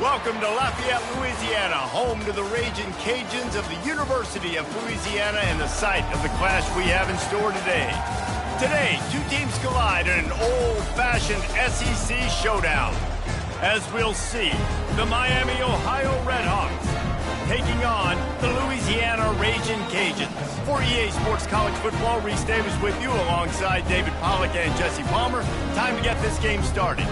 Welcome to Lafayette, Louisiana, home to the Raging Cajuns of the University of Louisiana and the site of the clash we have in store today. Today, two teams collide in an old-fashioned SEC showdown. As we'll see, the Miami, Ohio Redhawks taking on the Louisiana Raging Cajuns. For EA Sports College Football, Reese Davis with you alongside David Pollack and Jesse Palmer. Time to get this game started.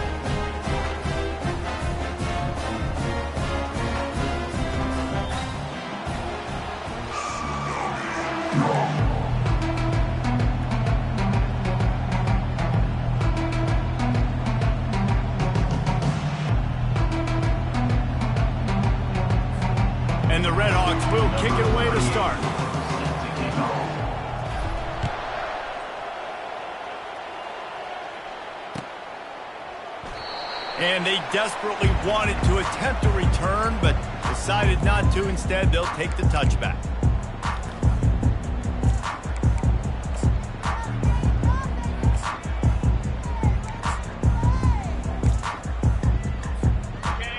And the Redhawks will kick it away to start. And they desperately wanted to attempt a return, but decided not to. Instead, they'll take the touchback.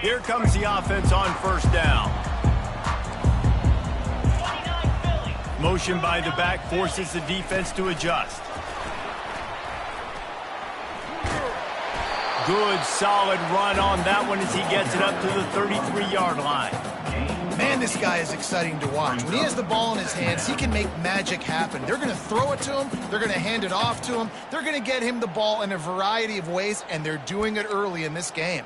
Here comes the offense on first down. Motion by the back forces the defense to adjust. Good, solid run on that one as he gets it up to the 33-yard line. Man, this guy is exciting to watch. When he has the ball in his hands, he can make magic happen. They're going to throw it to him. They're going to hand it off to him. They're going to get him the ball in a variety of ways, and they're doing it early in this game.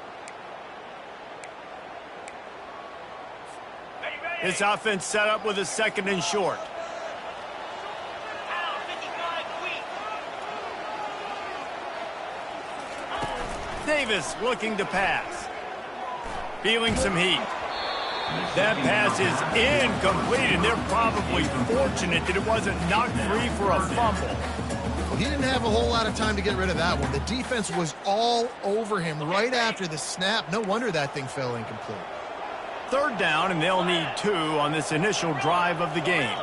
This offense set up with a second and short. Davis looking to pass. Feeling some heat. That pass is incomplete, and they're probably fortunate that it wasn't knocked free for a fumble. Well, he didn't have a whole lot of time to get rid of that one. The defense was all over him right after the snap. No wonder that thing fell incomplete. Third down, and they'll need 2 on this initial drive of the game.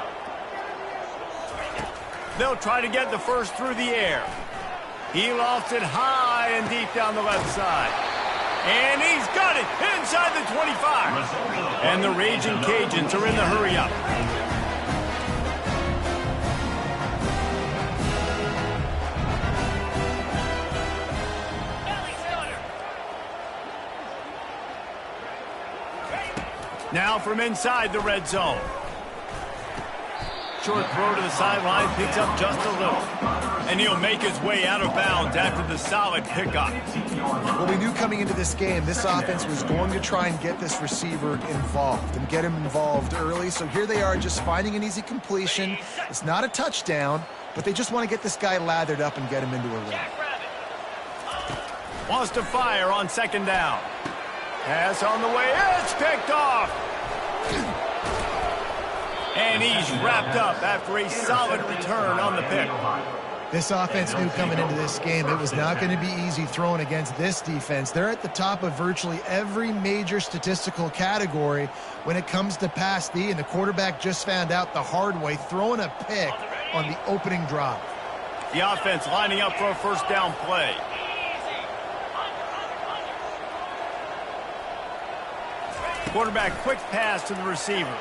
They'll try to get the first through the air. He lofts it high and deep down the left side. And he's got it inside the 25. And the Raging Cajuns are in the hurry-up. Now from inside the red zone. Short throw to the sideline, picks up just a little. And he'll make his way out of bounds after the solid pickup. Well, we knew coming into this game, this offense was going to try and get this receiver involved and get him involved early. So here they are just finding an easy completion. It's not a touchdown, but they just want to get this guy lathered up and get him into a run. Wants to fire on second down. Pass on the way. It's picked off. And he's wrapped up after a solid return on the pick. This offense knew coming into this game it was not going to be easy throwing against this defense. They're at the top of virtually every major statistical category when it comes to pass D, and the quarterback just found out the hard way, throwing a pick on the opening drive. The offense lining up for a first down play. Quarterback quick pass to the receiver.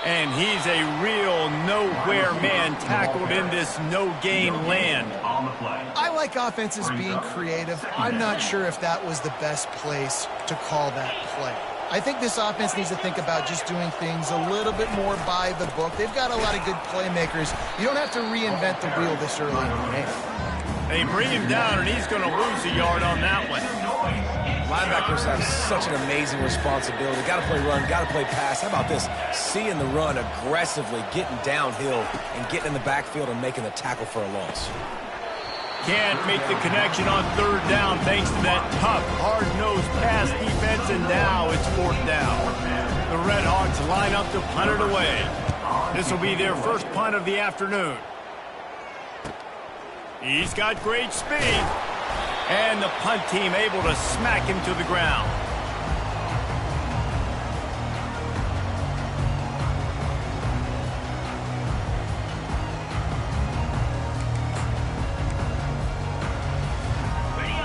And he's a real nowhere man tackled in this no-gain land. I like offenses being creative. I'm not sure if that was the best place to call that play. I think this offense needs to think about just doing things a little bit more by the book. They've got a lot of good playmakers. You don't have to reinvent the wheel this early in the game. They bring him down, and he's going to lose a yard on that one. Linebackers have such an amazing responsibility. Got to play run, got to play pass. How about this? Seeing the run aggressively, getting downhill, and getting in the backfield and making the tackle for a loss. Can't make the connection on third down thanks to that tough, hard-nosed pass defense, and now it's fourth down. The Redhawks line up to punt it away. This will be their first punt of the afternoon. He's got great speed. And the punt team able to smack him to the ground.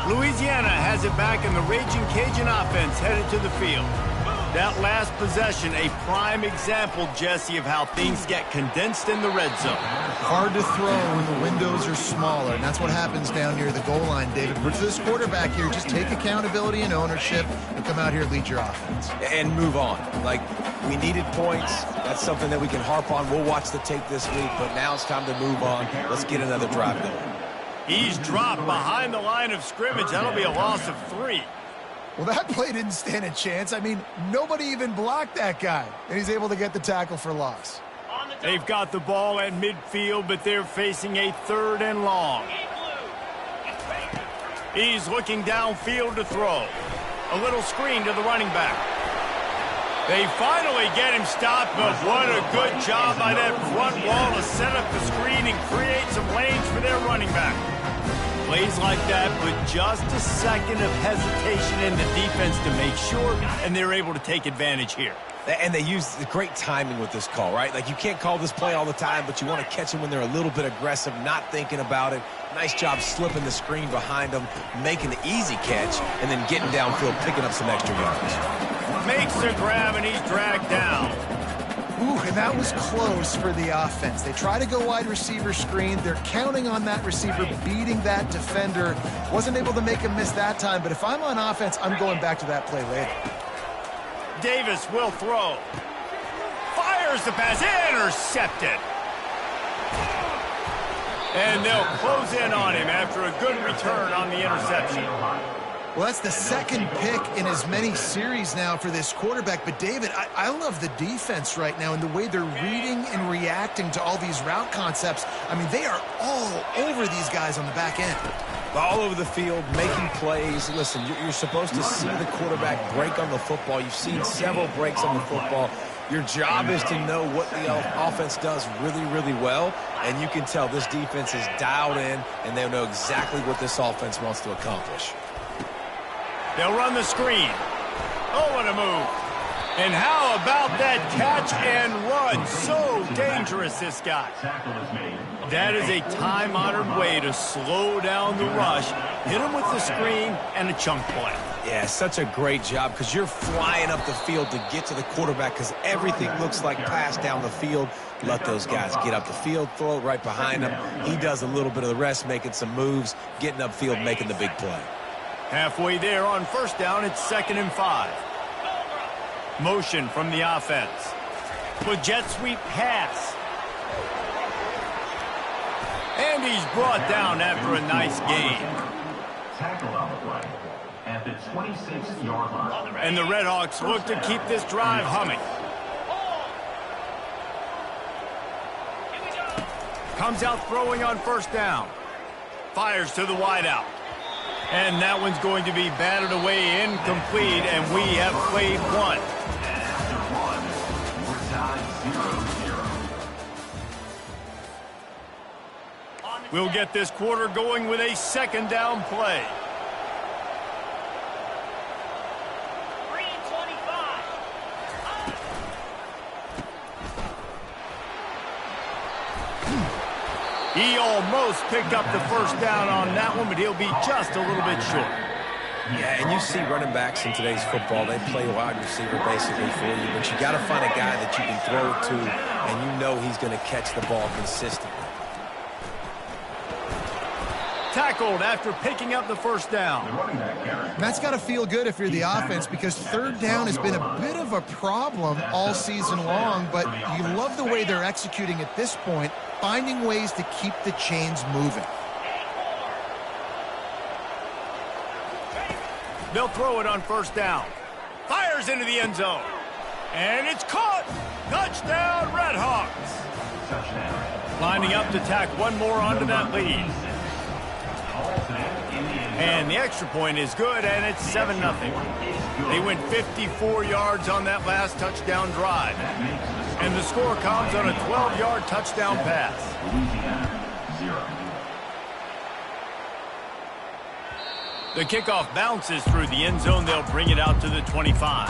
Louisiana has it back in the Raging Cajun offense headed to the field. That last possession, a prime example, Jesse, of how things get condensed in the red zone. Hard to throw when the windows are smaller, and that's what happens down near the goal line, David. But for this quarterback here, just take accountability and ownership and come out here and lead your offense. And move on. Like, we needed points. That's something that we can harp on. We'll watch the tape this week, but now it's time to move on. Let's get another drive going. He's dropped behind the line of scrimmage. That'll be a loss of 3. Well, that play didn't stand a chance. I mean, nobody even blocked that guy, and he's able to get the tackle for loss. They've got the ball at midfield, but they're facing a 3rd and long. He's looking downfield to throw. A little screen to the running back. They finally get him stopped, but what a good job by that front wall to set up the screen and create some lanes for their running back. Plays like that with just a second of hesitation in the defense to make sure, and they're able to take advantage here. And they use the great timing with this call, right? Like, you can't call this play all the time, but you want to catch them when they're a little bit aggressive, not thinking about it. Nice job slipping the screen behind them, making the easy catch, and then getting downfield, picking up some extra yards. Makes the grab, and he's dragged down. Ooh, and that was close for the offense. They try to go wide receiver screen. They're counting on that receiver beating that defender. Wasn't able to make him miss that time, but if I'm on offense, I'm going back to that play later. Davis will throw. Fires the pass. Intercepted. And they'll close in on him after a good return on the interception. Well, that's the second pick in as many series now for this quarterback. But, David, I love the defense right now and the way they're reading and reacting to all these route concepts. I mean, they are all over these guys on the back end. All over the field, making plays. Listen, you're supposed to see the quarterback break on the football. You've seen several breaks on the football. Your job is to know what the offense does really, really well. And you can tell this defense is dialed in, and they know exactly what this offense wants to accomplish. They'll run the screen. Oh, what a move. And how about that catch and run? So dangerous, this guy. That is a time-honored way to slow down the rush, hit him with the screen, and a chunk play. Yeah, such a great job because you're flying up the field to get to the quarterback because everything looks like pass down the field. Let those guys get up the field, throw it right behind him. He does a little bit of the rest, making some moves, getting upfield, making the big play. Halfway there on first down, it's 2nd and 5. Motion from the offense. With jet sweep pass. And he's brought down after a nice gain. Tackle on the play at the 26-yard line. And the Redhawks look to keep this drive humming. Comes out throwing on first down. Fires to the wideout. And that one's going to be batted away incomplete, and we have played one. After one, we're tied 0-0. We'll get this quarter going with a 2nd down play. 3:25. He almost picked up the first down on that one, but he'll be just a little bit short. Yeah, and you see running backs in today's football, they play wide receiver basically for you, but you got to find a guy that you can throw it to, and you know he's going to catch the ball consistently. Tackled after picking up the first down. And that's got to feel good if you're the offense because 3rd down has been a bit of a problem all season long, but you love the way they're executing at this point, finding ways to keep the chains moving. They'll throw it on first down. Fires into the end zone. And it's caught. Touchdown, Redhawks. Touchdown. Lining up to tack one more onto that lead. And the extra point is good, and it's 7-0. They went 54 yards on that last touchdown drive. And the score comes on a 12-yard touchdown pass. The kickoff bounces through the end zone. They'll bring it out to the 25.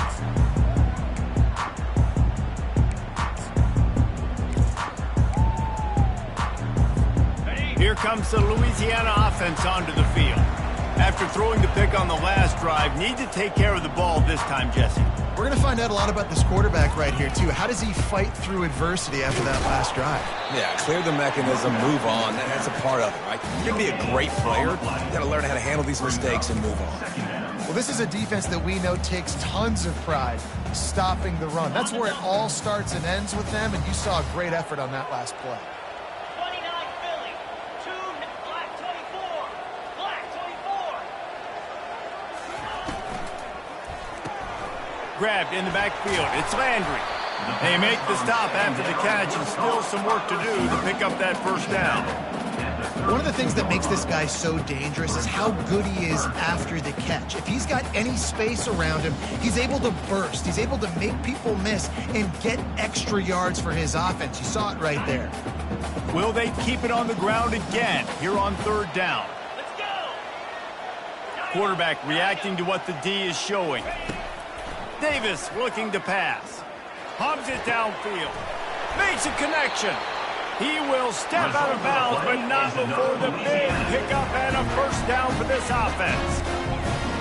Here comes the Louisiana offense onto the field. After throwing the pick on the last drive, need to take care of the ball this time, Jesse. We're going to find out a lot about this quarterback right here, too. How does he fight through adversity after that last drive? Yeah, clear the mechanism, move on. That's a part of it, right? You can be a great player. You got to learn how to handle these mistakes and move on. Well, this is a defense that we know takes tons of pride stopping the run. That's where it all starts and ends with them, and you saw a great effort on that last play. 29 Philly, 2 Black 24, Black 24. Grabbed in the backfield. It's Landry. They make the stop after the catch, and still some work to do to pick up that first down. One of the things that makes this guy so dangerous is how good he is after the catch. If he's got any space around him, he's able to burst. He's able to make people miss and get extra yards for his offense. You saw it right there. Will they keep it on the ground again here on third down? Let's go! Quarterback reacting to what the D is showing. Davis looking to pass. Pumps it downfield. Makes a connection. He will step out of bounds, but not before the big pickup and a first down for this offense.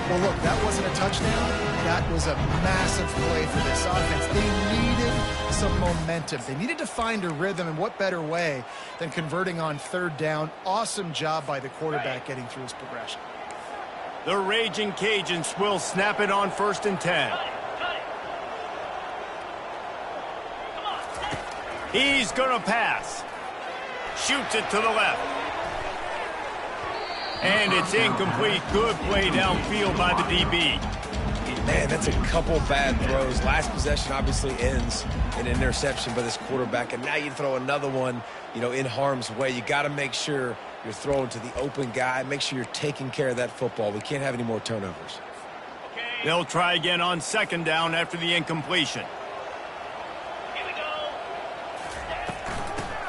Well, look, that wasn't a touchdown. That was a massive play for this offense. They needed some momentum. They needed to find a rhythm, and what better way than converting on third down. Awesome job by the quarterback getting through his progression. The Raging Cajuns will snap it on 1st and 10. He's going to pass. Shoots it to the left. And it's incomplete. Good play downfield by the DB. Man, that's a couple bad throws. Last possession obviously ends in an interception by this quarterback, and now you throw another one, in harm's way. You got to make sure you're throwing to the open guy. Make sure you're taking care of that football. We can't have any more turnovers. They'll try again on 2nd down after the incompletion.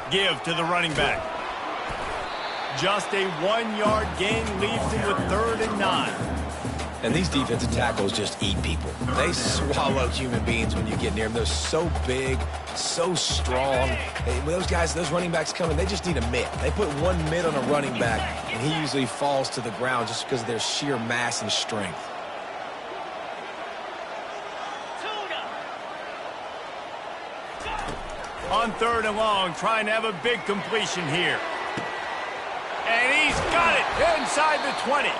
Give to the running back. Just a 1-yard gain leaves him with 3rd and 9. And these defensive tackles just eat people. They swallow human beings when you get near them. They're so big, so strong. When those running backs come in, they just need a mitt. They put one mitt on a running back, and he usually falls to the ground just because of their sheer mass and strength. On 3rd and long, trying to have a big completion here. And he's got it inside the 20.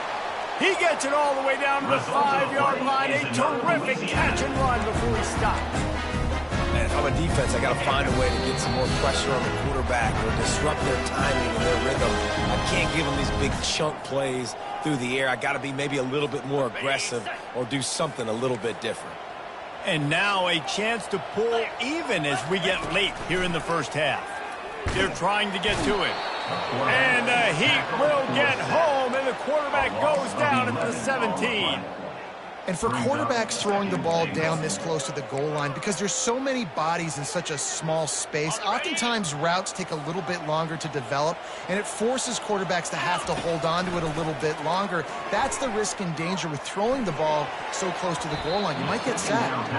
He gets it all the way down to the 5-yard line. A terrific catch and run before he stops. Man, if I'm a defense, I got to find a way to get some more pressure on the quarterback or disrupt their timing and their rhythm. I can't give them these big chunk plays through the air. I got to be maybe a little bit more aggressive or do something a little bit different. And now a chance to pull even as we get late here in the first half. They're trying to get to it. And the Heat will get home, and the quarterback goes down at the 17. And for quarterbacks throwing the ball down this close to the goal line, because there's so many bodies in such a small space, oftentimes routes take a little bit longer to develop, and it forces quarterbacks to have to hold on to it a little bit longer. That's the risk and danger with throwing the ball so close to the goal line. You might get sacked.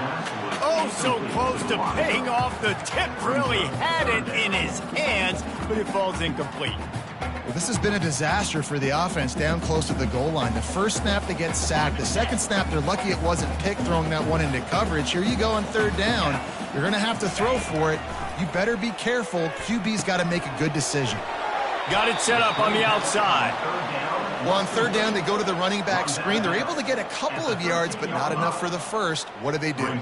Oh, so close to paying off. The tip really had it in his hands, but it falls incomplete. Well, this has been a disaster for the offense down close to the goal line. The first snap, they get sacked. The second snap, they're lucky it wasn't picked throwing that one into coverage. Here you go on 3rd down. You're going to have to throw for it. You better be careful. QB's got to make a good decision. Got it set up on the outside. Well, on 3rd down, they go to the running back screen. They're able to get a couple of yards, but not enough for the first. What do they do?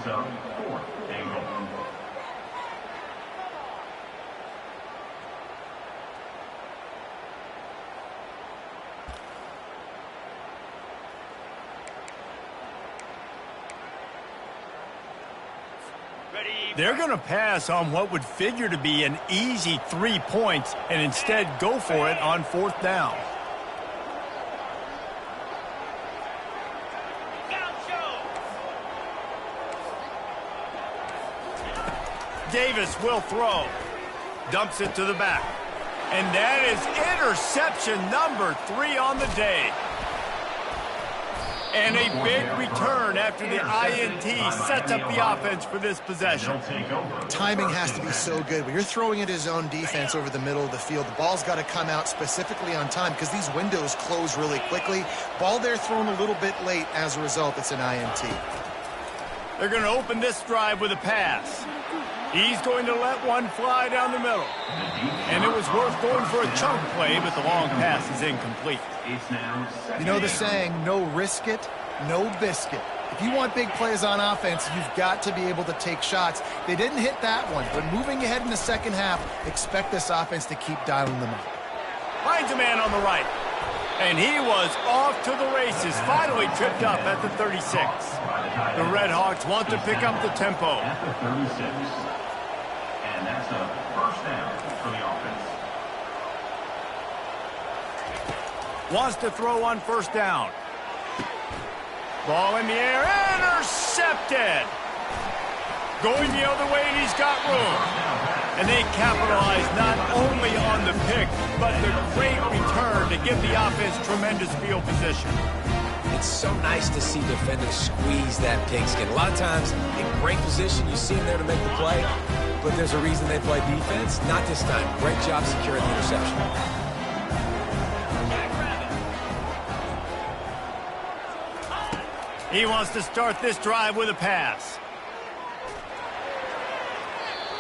They're going to pass on what would figure to be an easy 3 points and instead go for it on 4th down. Davis will throw. Dumps it to the back. And that is interception number 3 on the day. And a big return after the INT sets up the offense for this possession. Timing has to be so good. When you're throwing at his own defense over the middle of the field, the ball's got to come out specifically on time because these windows close really quickly. Ball there thrown a little bit late. As a result, it's an INT. They're going to open this drive with a pass. He's going to let one fly down the middle. And it was worth going for a chunk play, but the long pass is incomplete. You know the saying, no risk it, no biscuit. If you want big plays on offense, you've got to be able to take shots. They didn't hit that one, but moving ahead in the second half, expect this offense to keep dialing them up. Finds a man on the right. And he was off to the races, finally tripped up at the 36. The Red Hawks want to pick up the tempo. At the 36. And that's a first down for the offense. Wants to throw on first down. Ball in the air, intercepted. Going the other way, and he's got room. And they capitalize not only on the pick, but the great return to give the offense tremendous field position. It's so nice to see defenders squeeze that pigskin. A lot of times, in great position, you see them there to make the play, but there's a reason they play defense. Not this time. Great job securing the interception. He wants to start this drive with a pass.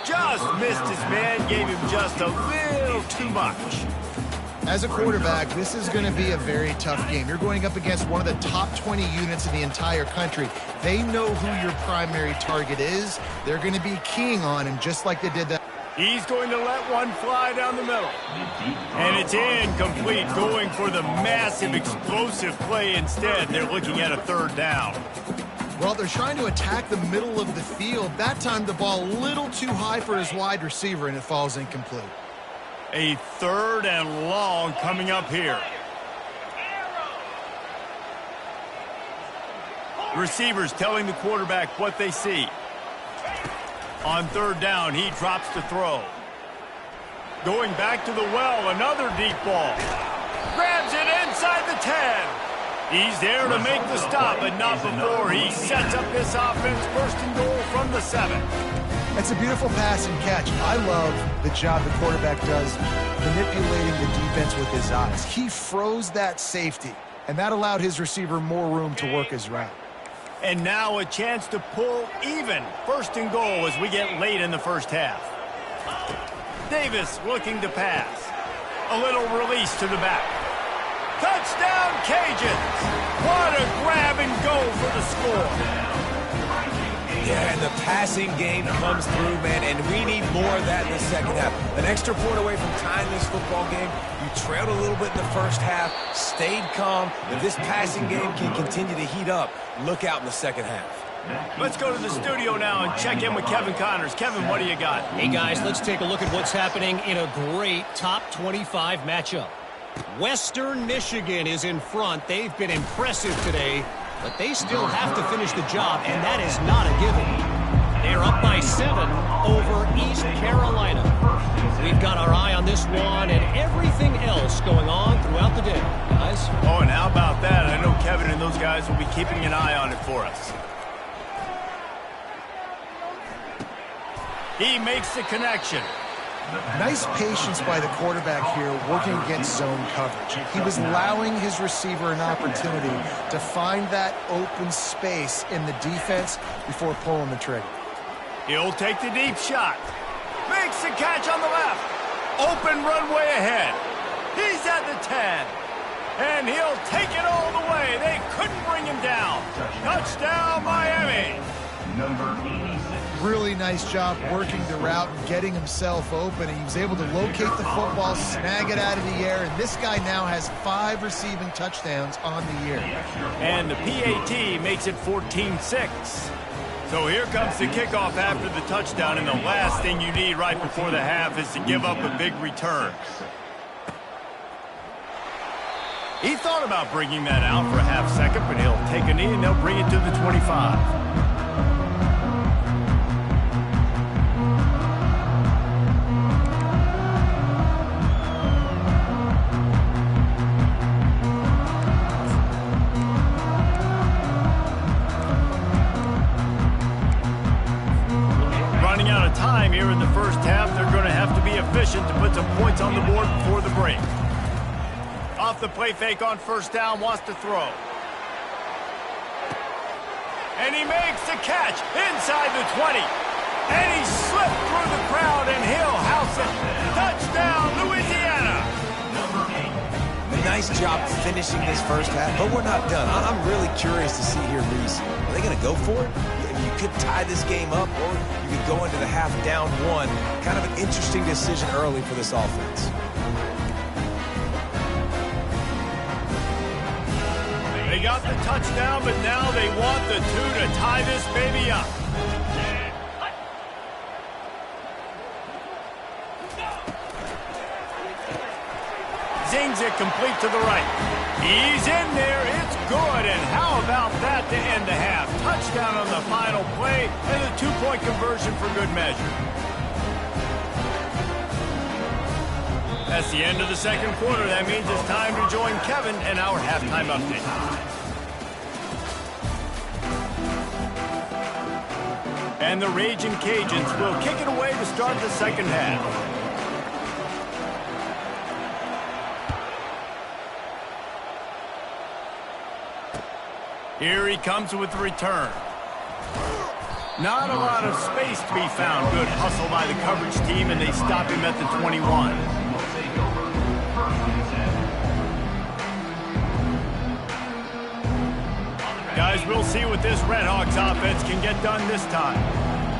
Just missed his man, gave him just a little too much. As a quarterback, this is going to be a very tough game. You're going up against one of the top 20 units in the entire country. They know who your primary target is. They're going to be keying on him just like they did that. He's going to let one fly down the middle. And it's incomplete, going for the massive explosive play instead. They're looking at a third down. Well, they're trying to attack the middle of the field. That time the ball a little too high for his wide receiver, and it falls incomplete. A third and long coming up here. Receivers telling the quarterback what they see. On third down, he drops to throw. Going back to the well, another deep ball. Grabs it inside the 10. He's there to make the stop, but not before he sets up this offense first and goal from the 7. It's a beautiful pass and catch. I love the job the quarterback does manipulating the defense with his eyes. He froze that safety, and that allowed his receiver more room to work his route. And now a chance to pull even first and goal as we get late in the first half. Davis looking to pass. A little release to the back. Touchdown, Cajuns! What a grab and go for the score. Yeah, and the passing game comes through, man, and we need more of that in the second half. An extra point away from tying this football game. You trailed a little bit in the first half, stayed calm. If this passing game can continue to heat up, look out in the second half. Let's go to the studio now and check in with Kevin Connors. Kevin, what do you got? Hey, guys, let's take a look at what's happening in a great top 25 matchup. Western Michigan is in front. They've been impressive today, but they still have to finish the job, and that is not a given. They're up by 7 over East Carolina. We've got our eye on this one and everything else going on throughout the day, guys. Oh, and how about that? I know Kevin and those guys will be keeping an eye on it for us. He makes the connection. Nice patience by the quarterback here working against zone coverage. He was allowing his receiver an opportunity to find that open space in the defense before pulling the trigger. He'll take the deep shot. Makes the catch on the left. Open runway ahead. He's at the 10. And he'll take it all the way. They couldn't bring him down. Touchdown, Miami. Number 86. Really nice job working the route and getting himself open. He was able to locate the football, snag it out of the air, and this guy now has 5 receiving touchdowns on the year. And the PAT makes it 14-6. So here comes the kickoff after the touchdown, and the last thing you need right before the half is to give up a big return. He thought about bringing that out for a half second, but he'll take a knee and they'll bring it to the 25. time here in the first half. They're going to have to be efficient to put some points on the board before the break. Off the play fake on first down, wants to throw. And he makes the catch inside the 20. And he slipped through the crowd, and he'll house it. Touchdown, Louisiana. A nice job finishing this first half, but we're not done. I'm really curious to see here, Reese. Are they going to go for it? You could tie this game up, or you could go into the half down one. Kind of an interesting decision early for this offense. They got the touchdown, but now they want the 2 to tie this baby up. Zings it complete to the right. He's in there. It's good. And how about that to end the half? Touchdown on the final play and a 2-point conversion for good measure. That's the end of the second quarter. That means it's time to join Kevin and our halftime update. And the Raging Cajuns will kick it away to start the second half. Here he comes with the return. Not a lot of space to be found. Good hustle by the coverage team, and they stop him at the 21. Guys, we'll see what this Red Hawks offense can get done this time.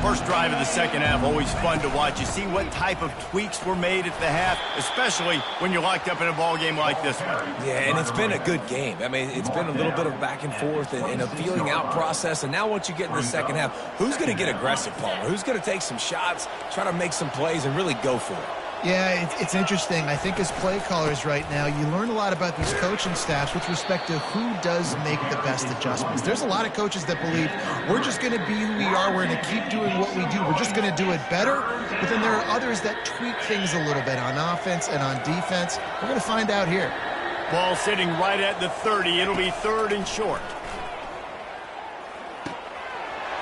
First drive of the second half, always fun to watch. You see what type of tweaks were made at the half, especially when you're locked up in a ball game like this one. Yeah, and it's been a good game. I mean, it's been a little bit of back and forth and a feeling out process. And now once you get in the second half, who's going to get aggressive, Palmer? Who's going to take some shots, try to make some plays, and really go for it? Yeah, it's interesting. I think as play callers right now, you learn a lot about these coaching staffs with respect to who does make the best adjustments. There's a lot of coaches that believe we're just going to be who we are. We're going to keep doing what we do. We're just going to do it better. But then there are others that tweak things a little bit on offense and on defense. We're going to find out here. Ball sitting right at the 30. It'll be third and short.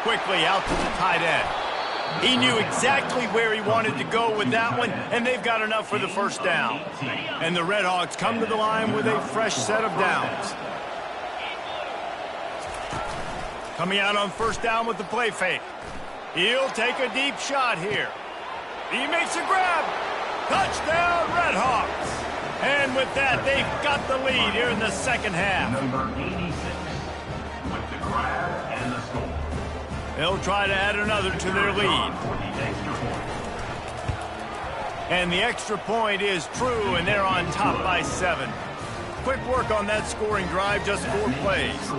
Quickly out to the tight end. He knew exactly where he wanted to go with that one, and they've got enough for the first down. And the Red Hawks come to the line with a fresh set of downs. Coming out on first down with the play fake. He'll take a deep shot here. He makes a grab. Touchdown, Red Hawks. And with that, they've got the lead here in the second half. Number 86 with the grab and the score. They'll try to add another to their lead. And the extra point is true, and they're on top by 7. Quick work on that scoring drive, just 4 plays.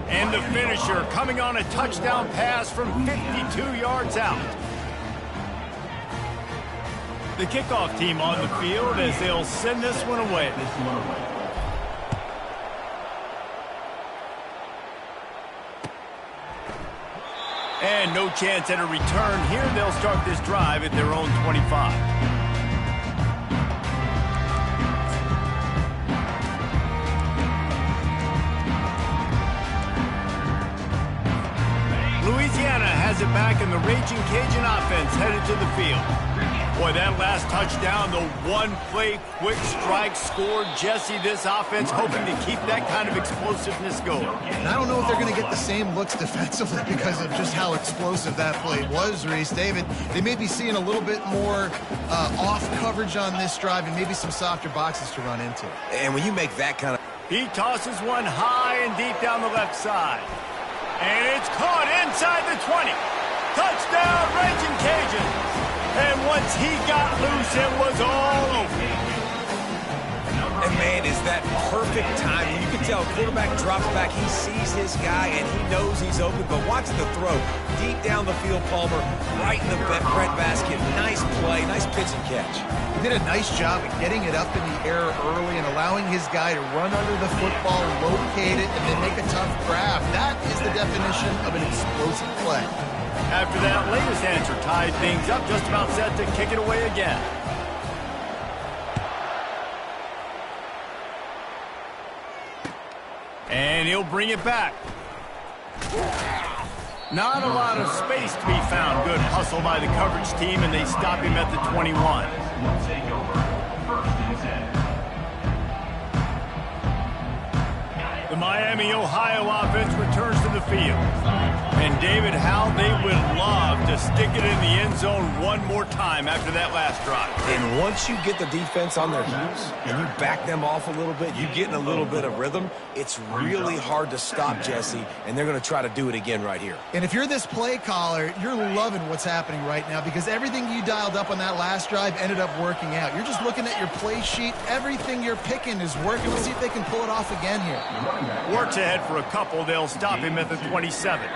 And the finisher coming on a touchdown pass from 52 yards out. The kickoff team on the field as they'll send this one away. And no chance at a return here. They'll start this drive at their own 25. Louisiana has it back, and the Raging Cajun offense headed to the field. Boy, that last touchdown, the one-play quick strike scored. Jesse, this offense hoping to keep that kind of explosiveness going. And I don't know if they're going to get the same looks defensively because of just how explosive that play was, Reese. David, they may be seeing a little bit more off coverage on this drive and maybe some softer boxes to run into. And when you make that kind of... He tosses one high and deep down the left side. And it's caught inside the 20. Touchdown, Raging Cajuns. And once he got loose, it was all over. And, man, is that perfect timing. You can tell quarterback drops back. He sees his guy, and he knows he's open. But watch the throw. Deep down the field, Palmer, right in the bread basket. Nice play, nice pitch and catch. He did a nice job of getting it up in the air early and allowing his guy to run under the football, locate it, and then make a tough grab. That is the definition of an explosive play. After that latest answer tied things up, just about set to kick it away again. And he'll bring it back. Not a lot of space to be found. Good hustle by the coverage team, and they stop him at the 21. Will take over. First and 10. The Miami, Ohio offense returns to the field. And David, how they would love to stick it in the end zone one more time after that last drive. And once you get the defense on their heels and you back them off a little bit, you get in a little bit of rhythm, it's really hard to stop, Jesse, and they're going to try to do it again right here. And if you're this play caller, you're loving what's happening right now because everything you dialed up on that last drive ended up working out. You're just looking at your play sheet. Everything you're picking is working. Let's see if they can pull it off again here. Works ahead for a couple. They'll stop him at the 27.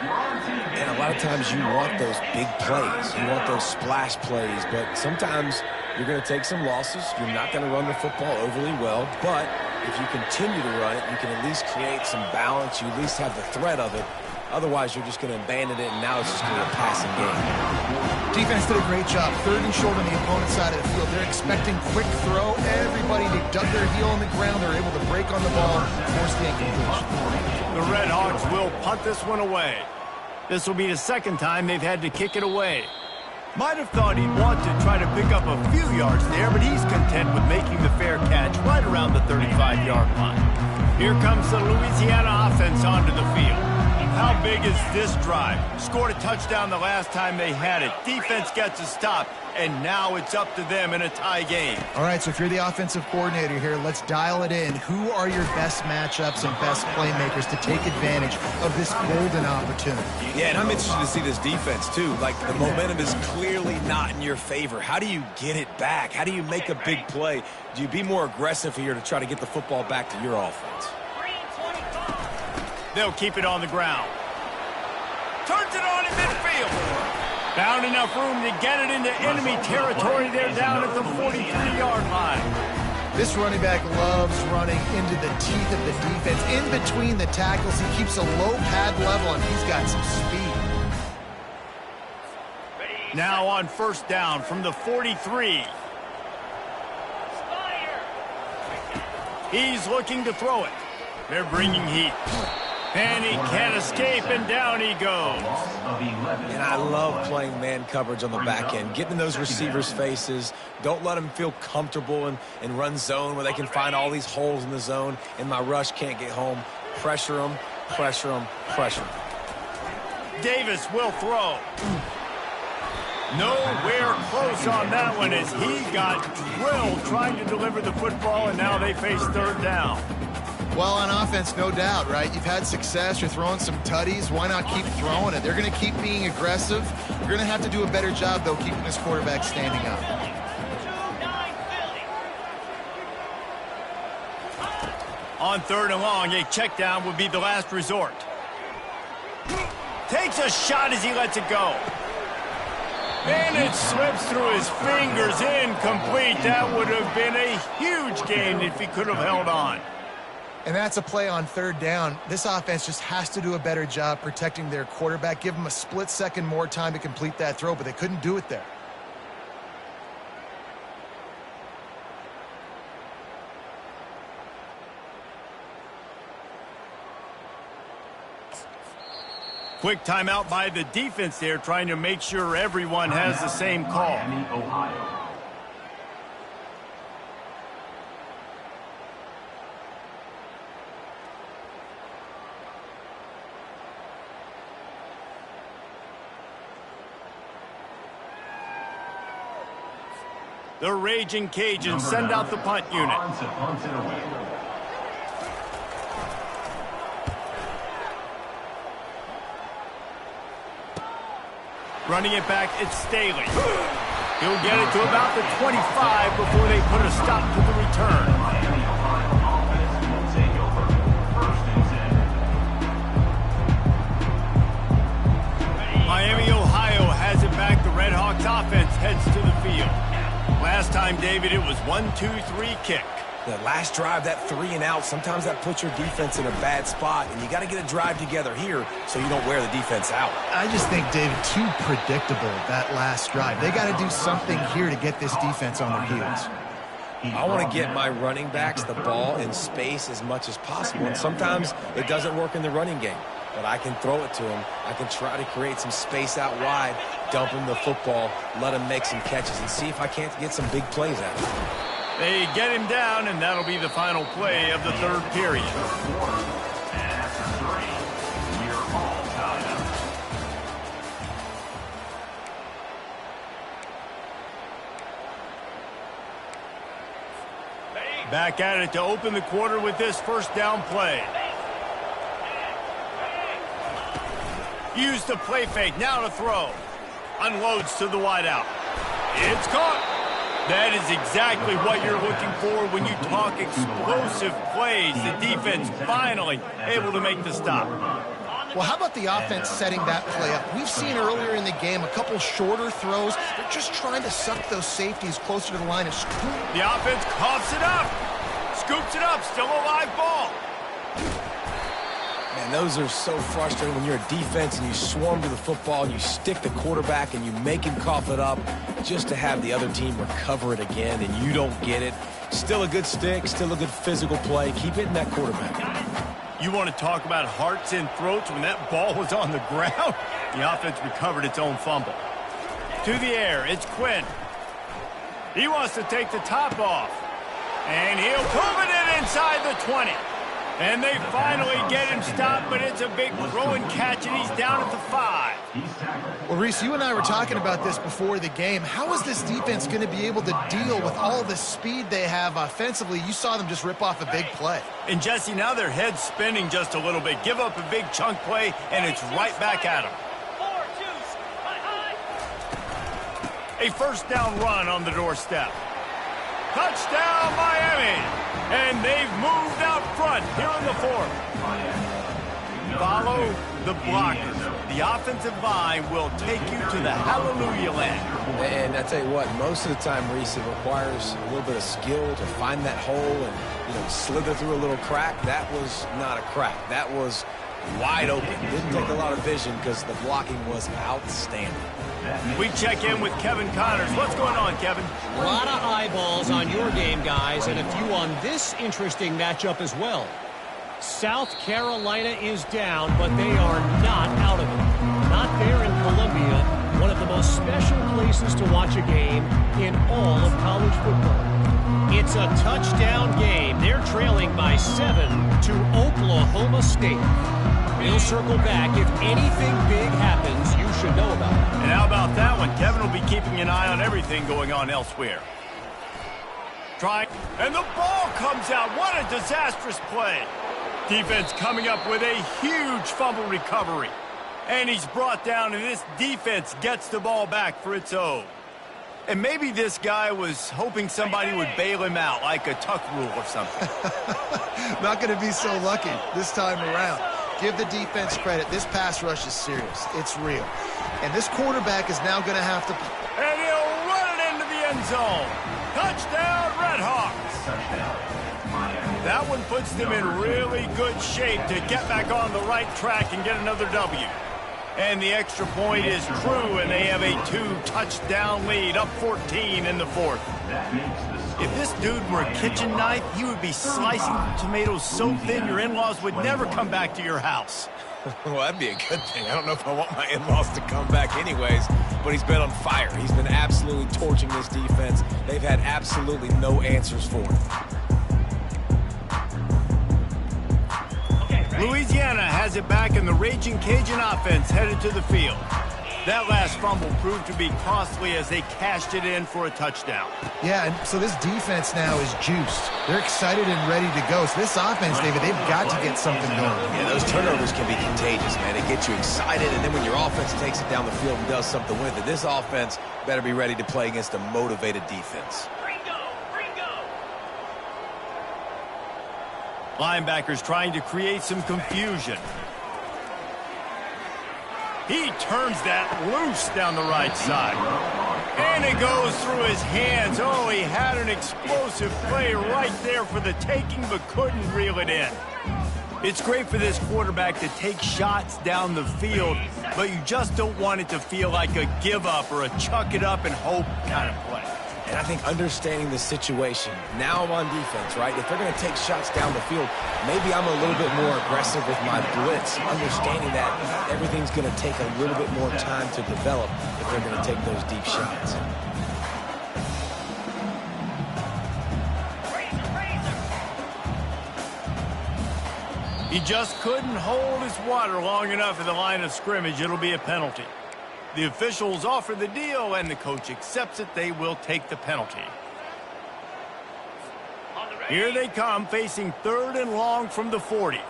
And a lot of times you want those big plays. You want those splash plays, but sometimes you're going to take some losses. You're not going to run the football overly well, but if you continue to run it, you can at least create some balance. You at least have the threat of it. Otherwise, you're just going to abandon it, and now it's just going to be a passing game. Defense did a great job. 3rd and short on the opponent's side of the field. They're expecting quick throw. Everybody, they dug their heel on the ground. They're able to break on the ball, force the incompletion. The Red Hawks will punt this one away. This will be the second time they've had to kick it away. Might have thought he'd want to try to pick up a few yards there, but he's content with making the fair catch right around the 35-yard line. Here comes the Louisiana offense onto the field. How big is this drive? Scored a touchdown the last time they had it. Defense gets a stop, and now it's up to them in a tie game. All right, so if you're the offensive coordinator here, let's dial it in. Who are your best matchups and best playmakers to take advantage of this golden opportunity? Yeah, and I'm interested to see this defense, too. Like, the momentum is clearly not in your favor. How do you get it back? How do you make a big play? Do you be more aggressive here to try to get the football back to your offense? They'll keep it on the ground. Turns it on in midfield. Found enough room to get it into enemy territory. They're down at the 43-yard line. This running back loves running into the teeth of the defense. In between the tackles, he keeps a low pad level, and he's got some speed. Now on first down from the 43. He's looking to throw it. They're bringing heat. And he can't escape, and down he goes. And I love playing man coverage on the back end, getting in those receivers' faces. Don't let them feel comfortable and run zone where they can find all these holes in the zone, and my rush can't get home. Pressure them, pressure them, pressure them. Davis will throw. Nowhere close on that one as he got drilled trying to deliver the football, and now they face 3rd down. Well, on offense, no doubt, right? You've had success. You're throwing some tutties. Why not keep throwing it? They're going to keep being aggressive. You're going to have to do a better job, though, keeping this quarterback standing up. On 3rd and long, a check down would be the last resort. Takes a shot as he lets it go. And it slips through his fingers, incomplete. That would have been a huge gain if he could have held on. And that's a play on 3rd down. This offense just has to do a better job protecting their quarterback. Give him a split second more time to complete that throw, but they couldn't do it there. Quick timeout by the defense there, trying to make sure everyone has the same call. Miami, Ohio. The Raging Cajuns send out the punt unit. Running it back, it's Staley. He'll get it to about the 25 before they put a stop to the return. Miami, Ohio has it back. The Red Hawks offense heads to the field. Last time, David, it was 1-2-3 kick. The last drive, that 3 and out, sometimes that puts your defense in a bad spot, and you got to get a drive together here so you don't wear the defense out. I just think, David, too predictable, that last drive. They got to do something here to get this defense on their heels. I want to get my running backs the ball in space as much as possible, and sometimes it doesn't work in the running game. but I can throw it to him. I can try to create some space out wide, dump him the football, let him make some catches, and see if I can't get some big plays out of him. They get him down, and that'll be the final play of the third period. And after 3, you're all tied up. Back at it to open the quarter with this first down play. Used the play fake, now to throw. Unloads to the wideout. It's caught. That is exactly what you're looking for when you talk explosive plays. The defense finally able to make the stop. Well, how about the offense setting that play up? We've seen earlier in the game a couple shorter throws. They're just trying to suck those safeties closer to the line of scrimmage. The offense coughs it up. Scoops it up. Still a live ball. Man, those are so frustrating when you're a defense and you swarm to the football and you stick the quarterback and you make him cough it up just to have the other team recover it again and you don't get it. Still a good stick, still a good physical play. Keep hitting that quarterback. You want to talk about hearts and throats when that ball was on the ground? The offense recovered its own fumble. To the air, it's Quinn. He wants to take the top off. And he'll prove it inside the 20. And they finally get him stopped, but it's a big throw and catch, and he's down at the 5. Well, Reese, you and I were talking about this before the game. How is this defense going to be able to deal with all the speed they have offensively? You saw them just rip off a big play. And, Jesse, now their head's spinning just a little bit. Give up a big chunk play, and it's right back at them. 4-2, A first down run on the doorstep. Touchdown, Miami! And they've moved out front here in the 4th. Follow the blockers. The offensive line will take you to the hallelujah land. And I tell you what, most of the time, Reese, it requires a little bit of skill to find that hole and, slither through a little crack. That was not a crack. That was wide open. Didn't take a lot of vision because the blocking was outstanding. We check in with Kevin Connors. What's going on, Kevin? A lot of eyeballs on your game, guys, and a few on this interesting matchup as well. South Carolina is down, but they are not out of it. Not there in Columbia, one of the most special places to watch a game in all of college football. It's a touchdown game. They're trailing by 7 to Oklahoma State. We'll circle back. If anything big happens, you should know about it. And how about that one? Kevin will be keeping an eye on everything going on elsewhere. And the ball comes out. What a disastrous play. Defense coming up with a huge fumble recovery. And he's brought down, and this defense gets the ball back for its own. And maybe this guy was hoping somebody would bail him out, like a tuck rule or something. Not going to be so lucky this time around. Give the defense credit. This pass rush is serious. It's real. And this quarterback is now going to have to... And he'll run it into the end zone. Touchdown, Redhawks. That one puts them in really good shape to get back on the right track and get another W. And the extra point is true, and they have a 2-touchdown lead, up 14 in the 4th. If this dude were a kitchen knife, he would be slicing tomatoes so thin your in-laws would never come back to your house. Well, that'd be a good thing. I don't know if I want my in-laws to come back anyways, but he's been on fire. He's been absolutely torching this defense. They've had absolutely no answers for him. Louisiana has it back, and the Raging Cajun offense headed to the field. That last fumble proved to be costly as they cashed it in for a touchdown. Yeah, and so this defense now is juiced. They're excited and ready to go. So this offense, David, they've got to get something going. Yeah, those turnovers can be contagious, man. They get you excited, and then when your offense takes it down the field and does something with it, this offense better be ready to play against a motivated defense. Linebackers trying to create some confusion. He turns that loose down the right side. And it goes through his hands. Oh, he had an explosive play right there for the taking, but couldn't reel it in. It's great for this quarterback to take shots down the field, but you just don't want it to feel like a give-up or a chuck-it-up-and-hope kind of play. And I think understanding the situation, now I'm on defense, right? If they're going to take shots down the field, maybe I'm a little bit more aggressive with my blitz, understanding that everything's going to take a little bit more time to develop if they're going to take those deep shots. He just couldn't hold his water long enough at the line of scrimmage. It'll be a penalty. The officials offer the deal, and the coach accepts it. They will take the penalty. Here they come, facing 3rd and long from the 40. Easy.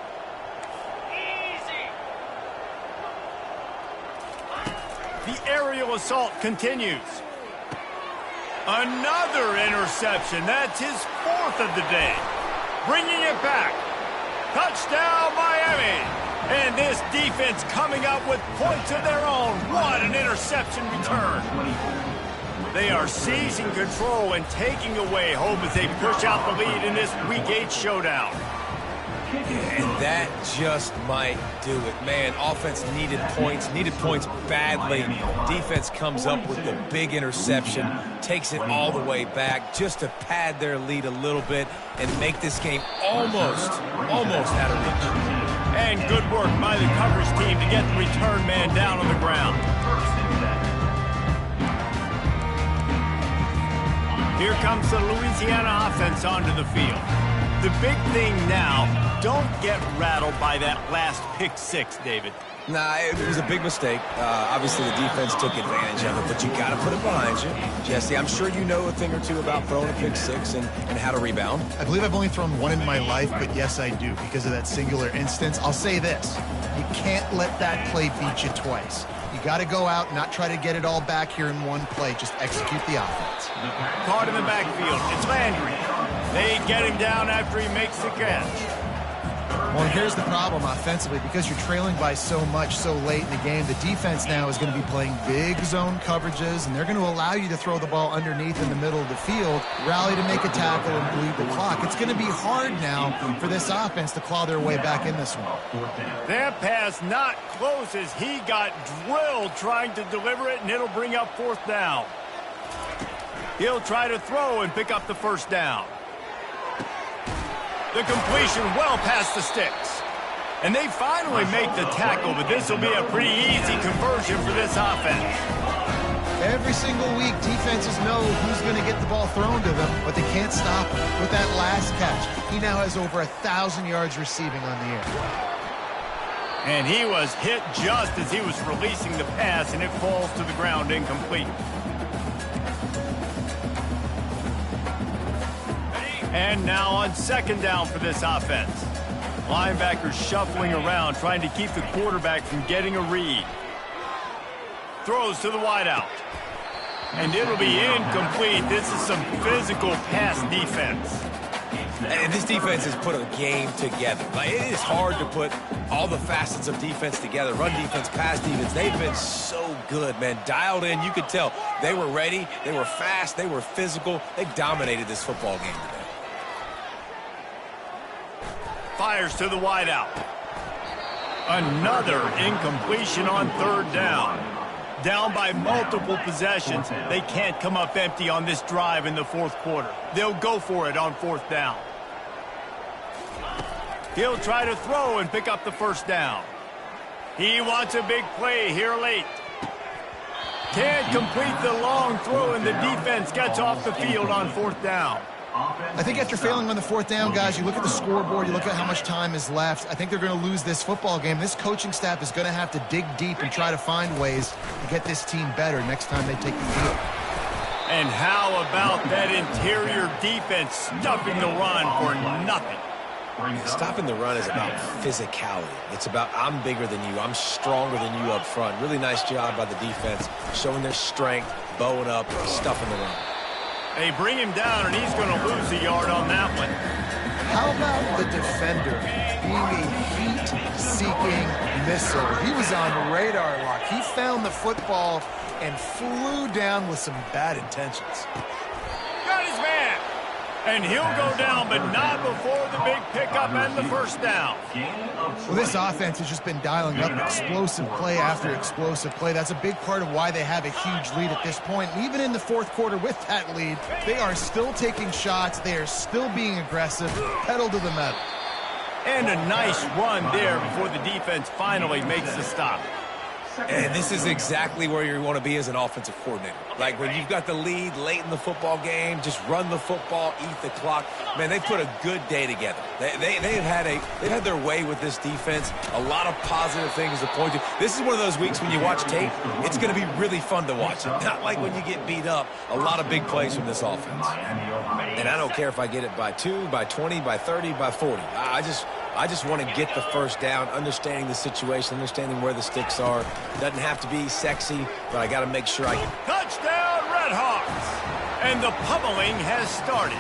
The aerial assault continues. Another interception. That's his 4th of the day. Bringing it back. Touchdown, Miami. And this defense coming up with points of their own. What an interception return. They are seizing control and taking away hope as they push out the lead in this Week 8 showdown. And that just might do it. Man, offense needed points badly. Defense comes up with the big interception, takes it all the way back just to pad their lead a little bit and make this game almost out of reach. And good work by the coverage team to get the return man down on the ground. Here comes the Louisiana offense onto the field. The big thing now, don't get rattled by that last pick 6, David. Nah, it was a big mistake. Obviously, the defense took advantage of it, but you got to put it behind you. Jesse, I'm sure you know a thing or two about throwing a pick 6 and how to rebound. I believe I've only thrown one in my life, but yes, I do, because of that singular instance. I'll say this. You can't let that play beat you twice. You got to go out and not try to get it all back here in one play. Just execute the offense. Caught in the backfield. It's Landry. They get him down after he makes the catch. Well, here's the problem offensively. Because you're trailing by so much so late in the game, the defense now is going to be playing big zone coverages, and they're going to allow you to throw the ball underneath in the middle of the field, rally to make a tackle, and bleed the clock. It's going to be hard now for this offense to claw their way back in this one. That pass not close as he got drilled trying to deliver it, and it'll bring up 4th down. He'll try to throw and pick up the 1st down. The completion well past the sticks. And they finally make the tackle, but this will be a pretty easy conversion for this offense. Every single week, defenses know who's going to get the ball thrown to them, but they can't stop him. With that last catch, he now has over 1,000 yards receiving on the air. And he was hit just as he was releasing the pass, and it falls to the ground incomplete. And now on 2nd down for this offense. Linebackers shuffling around, trying to keep the quarterback from getting a read. Throws to the wideout. And it'll be incomplete. This is some physical pass defense. And this defense has put a game together. Like, it is hard to put all the facets of defense together. Run defense, pass defense. They've been so good, man. Dialed in. You could tell they were ready. They were fast. They were physical. They dominated this football game today. Fires to the wideout. Another incompletion on 3rd down. Down by multiple possessions. They can't come up empty on this drive in the 4th quarter. They'll go for it on 4th down. He'll try to throw and pick up the 1st down. He wants a big play here late. Can't complete the long throw, and the defense gets off the field on 4th down. I think after failing on the 4th down, guys, you look at the scoreboard, you look at how much time is left. I think they're going to lose this football game. This coaching staff is going to have to dig deep and try to find ways to get this team better next time they take the field. And how about that interior defense stuffing the run for nothing? Stopping the run is about physicality. It's about I'm bigger than you. I'm stronger than you up front. Really nice job by the defense, showing their strength, bowing up, stuffing the run. They bring him down, and he's going to lose a yard on that one. How about the defender being a heat-seeking missile? He was on radar lock. He found the football and flew down with some bad intentions. Got his man. And he'll go down, but not before the big pickup and the first down. Well, this offense has just been dialing up explosive play after explosive play. That's a big part of why they have a huge lead at this point. And even in the fourth quarter with that lead, they are still taking shots. They are still being aggressive, pedal to the metal. And a nice run there before the defense finally makes the stop. And this is exactly where you want to be as an offensive coordinator. Like when you've got the lead late in the football game, just run the football, eat the clock. Man, they put a good day together. They've had their way with this defense. A lot of positive things to point to. This is one of those weeks when you watch tape, it's going to be really fun to watch. Not like when you get beat up. A lot of big plays from this offense. And I don't care if I get it by 2, by 20, by 30, by 40. I just want to get the first down, understanding the situation, understanding where the sticks are. Doesn't have to be sexy, but I got to make sure I... Touchdown, Redhawks! And the pummeling has started.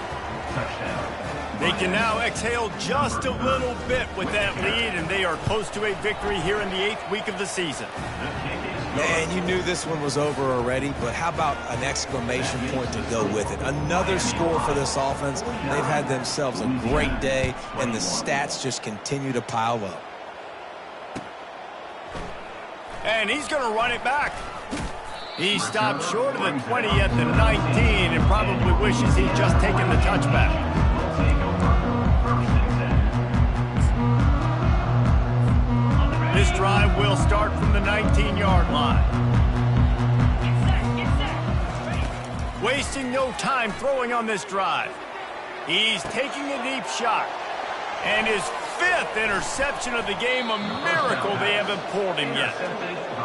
They can now exhale just a little bit with that lead, and they are close to a victory here in the 8th week of the season. And you knew this one was over already, but how about an exclamation point to go with it? Another score for this offense. They've had themselves a great day, and the stats just continue to pile up. And he's going to run it back. He stopped short of the 20 at the 19 and probably wishes he'd just taken the touchback. This drive will start from the 19-yard line. Wasting no time throwing on this drive. He's taking a deep shot. And his 5th interception of the game, a miracle they haven't pulled him yet.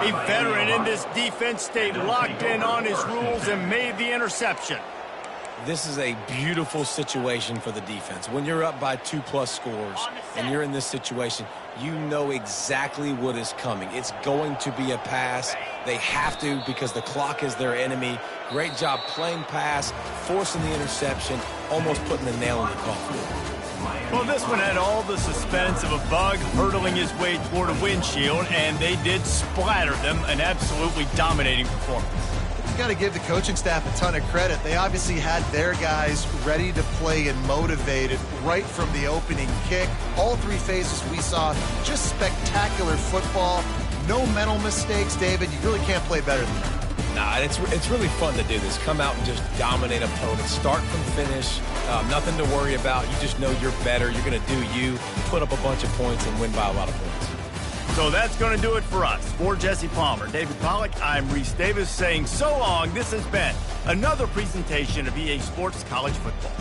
A veteran in this defense stayed locked in on his rules and made the interception. This is a beautiful situation for the defense. When you're up by 2+ scores and you're in this situation, you know exactly what is coming. It's going to be a pass. They have to because the clock is their enemy. Great job playing pass, forcing the interception, almost putting the nail in the coffin. Well, this one had all the suspense of a bug hurtling his way toward a windshield, and they did splatter them, an absolutely dominating performance. You got to give the coaching staff a ton of credit. They obviously had their guys ready to play and motivated right from the opening kick. All 3 phases we saw, just spectacular football. No mental mistakes, David. You really can't play better than that. Nah, it's really fun to do this. Come out and just dominate opponents. Start from finish. Nothing to worry about. You just know you're better. You're going to do you, put up a bunch of points, and win by a lot of points. So that's going to do it for us. For Jesse Palmer, David Pollack, I'm Reese Davis saying so long. This has been another presentation of EA Sports College Football.